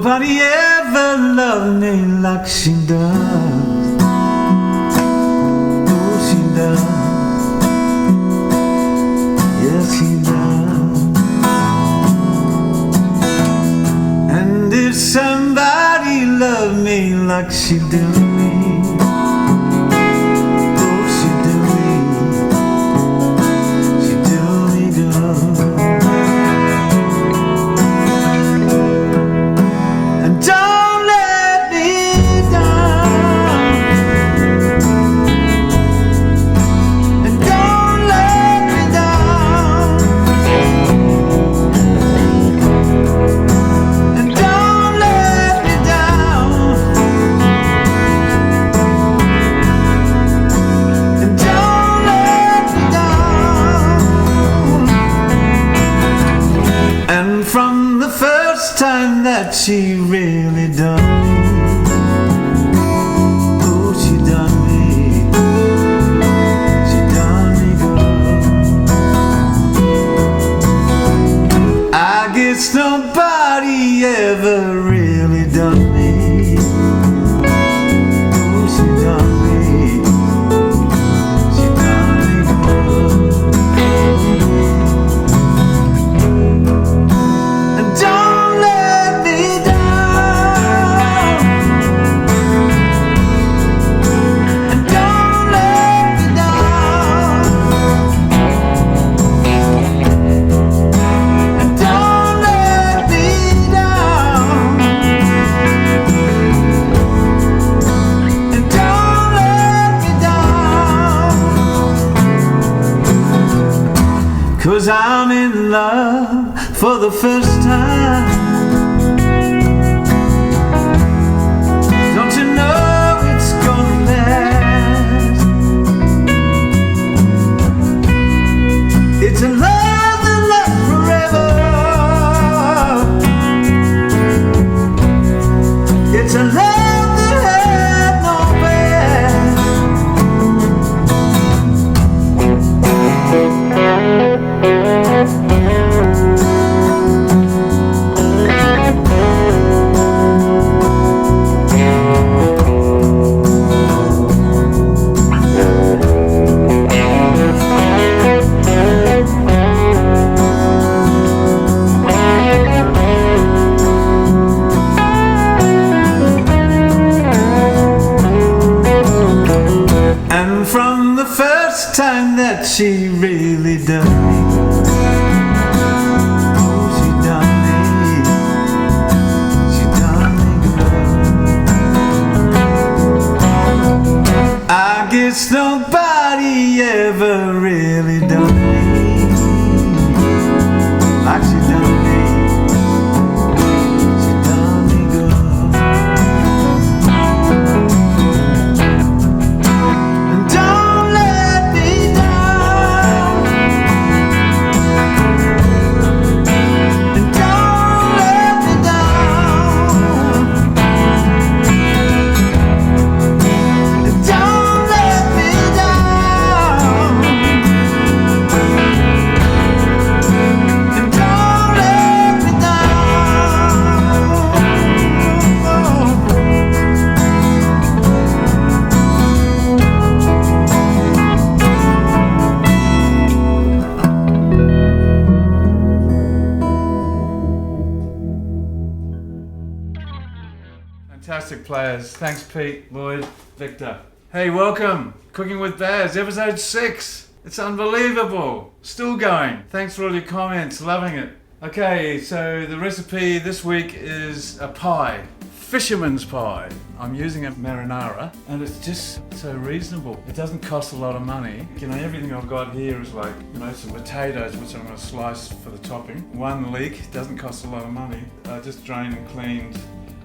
Nobody ever loved me like she does. Oh, she does. Yes, she does. And if somebody loved me like she do me, oh, she do me good. And don't let me down. And don't let me down. And don't let me down. And don't let me down. And from the first time that she really done me, oh, she done me good. I guess nobody ever really done me. Oh, she done me good. And don't let me down. And don't let me down. And don't let me down. And don't let me down. 'Cause I'm in love for the first time. Don't you know it's gonna last? It's a love that lasts forever. It's a love that had no past. And from the first time that she really done me, oh, she done me good. I guess nobody ever really done me like she done me. She done me good. And don't let me down. And don't let me down. And don't let me down. And don't let me Fantastic players. Thanks, Pete, Lloyd, Victor. Hey, welcome. Cooking with Baz, episode 6. It's unbelievable. Still going. Thanks for all your comments. Loving it. Okay, so the recipe this week is a pie. Fisherman's pie. I'm using a marinara and it's just so reasonable. It doesn't cost a lot of money. You know, everything I've got here is like, you know, some potatoes which I'm going to slice for the topping. One leek, doesn't cost a lot of money. I just drained and cleaned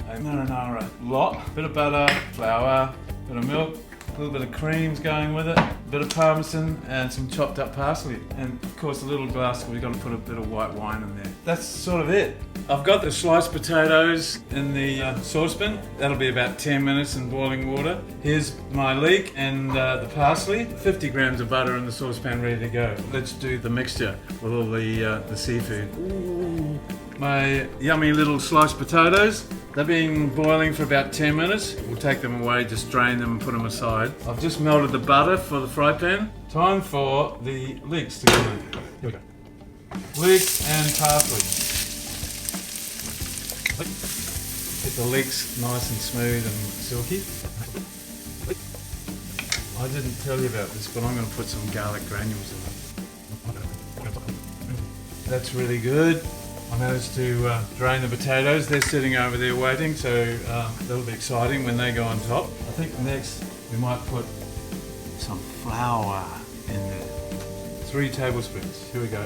a marinara lot. Bit of butter, flour, bit of milk, a little bit of cream's going with it, a bit of parmesan and some chopped up parsley. And of course a little glass, we've got to put a bit of white wine in there. That's sort of it. I've got the sliced potatoes in the saucepan. That'll be about 10 minutes in boiling water. Here's my leek and the parsley. 50 grams of butter in the saucepan ready to go. Let's do the mixture with all the seafood. Ooh. my yummy little sliced potatoes. They've been boiling for about 10 minutes. We'll take them away, just drain them and put them aside. I've just melted the butter for the fry pan. Time for the leeks to go in. Here we go. Leeks and parsley. Get the leeks nice and smooth and silky. I didn't tell you about this, but I'm going to put some garlic granules in it. That's really good. I managed to drain the potatoes. They're sitting over there waiting, so that'll be exciting when they go on top. I think next we might put some flour in there. 3 tablespoons. Here we go.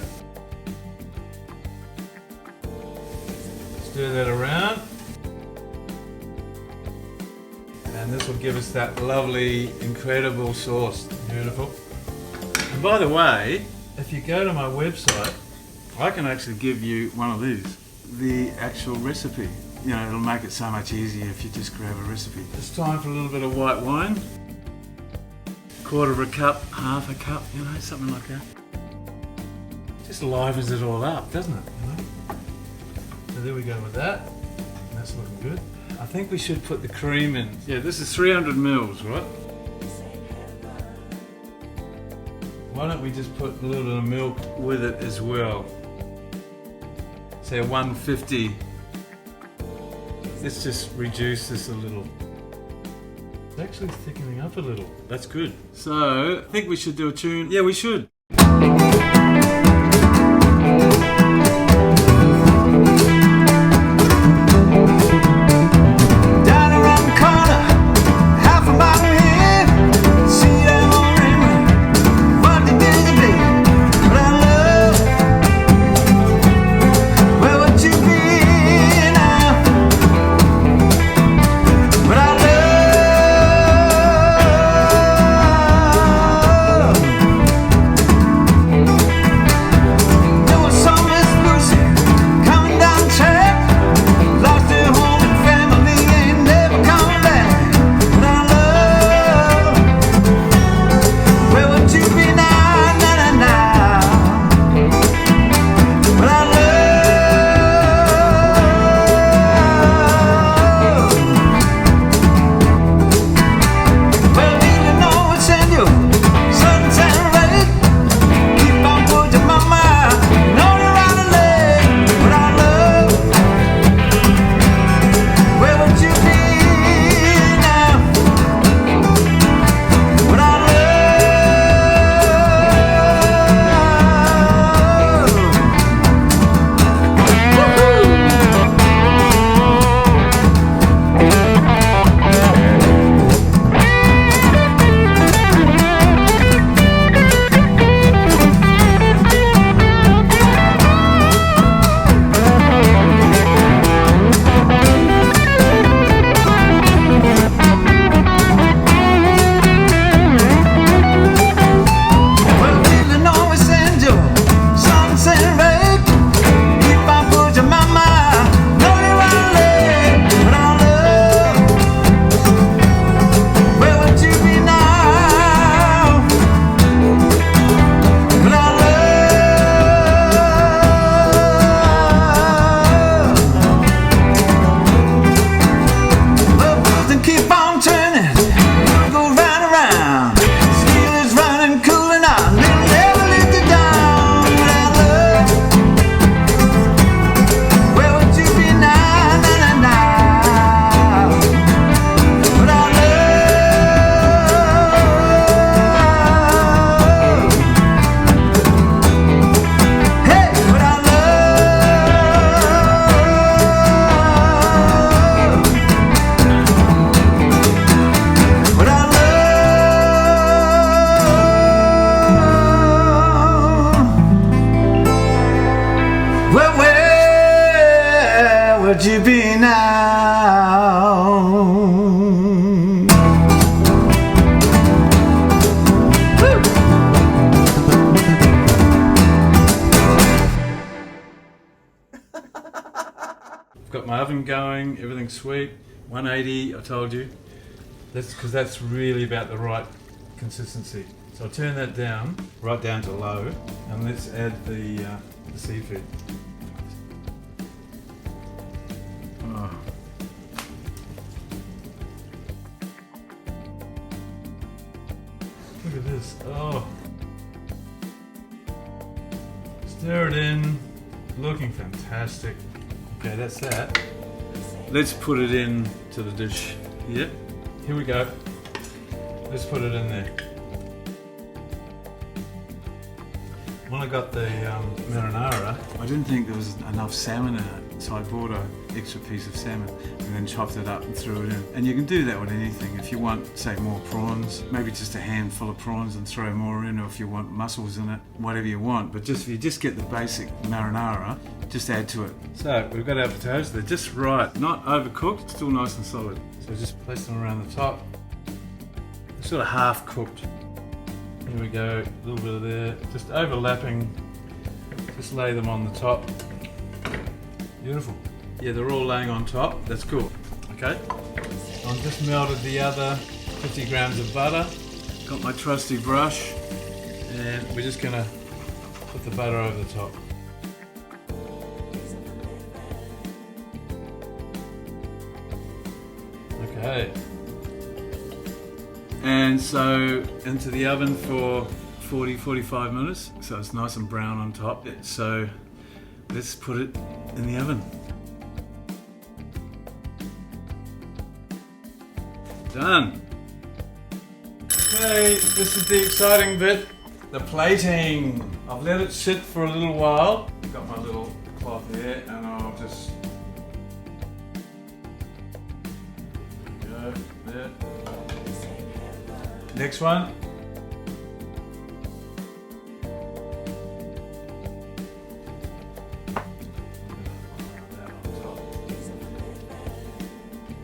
Stir that around. And this will give us that lovely, incredible sauce. Beautiful. And by the way, if you go to my website, I can actually give you one of these, the actual recipe. You know, it'll make it so much easier if you just grab a recipe. It's time for a little bit of white wine. 1/4 cup, 1/2 cup, you know, something like that. Just livens it all up, doesn't it? You know? So there we go with that. That's looking good. I think we should put the cream in. Yeah, this is 300 mils, right? Why don't we just put a little bit of milk with it as well? Say 150. Let's just reduce this a little. It's actually thickening up a little. That's good. So, I think we should do a tune. Yeah, we should. would you be now? Woo! I've got my oven going, everything's sweet. 180, I told you. That's because that's really about the right consistency. So I'll turn that down, right down to low, and let's add the seafood. Look at this. Oh. Stir it in. Looking fantastic. Okay, that's that. Let's put it in to the dish. Yep. Here we go. Let's put it in there. When I got the marinara, I didn't think there was enough salmon in it, so I bought an extra piece of salmon and then chopped it up and threw it in. And you can do that with anything. If you want, say, more prawns, maybe just a handful of prawns and throw more in, or if you want mussels in it, whatever you want. But just if you just get the basic marinara, just add to it. So we've got our potatoes, they're just right, not overcooked, still nice and solid. So just place them around the top. They're sort of half cooked. Here we go, a little bit of there, just overlapping, just lay them on the top. Beautiful. Yeah, they're all laying on top, that's cool. Okay, I've just melted the other 50 grams of butter, got my trusty brush, and we're just gonna put the butter over the top. Okay. And so into the oven for 40-45 minutes, so it's nice and brown on top. So let's put it in the oven. Done. Okay, this is the exciting bit, the plating. I've let it sit for a little while. I've got my little cloth here and I'll just go there. Next one.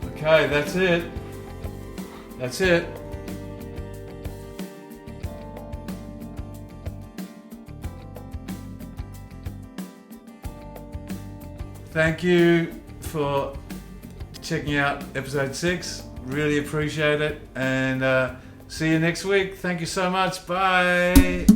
Okay, that's it. That's it. Thank you for checking out episode 6. Really appreciate it. And see you next week. Thank you so much. Bye.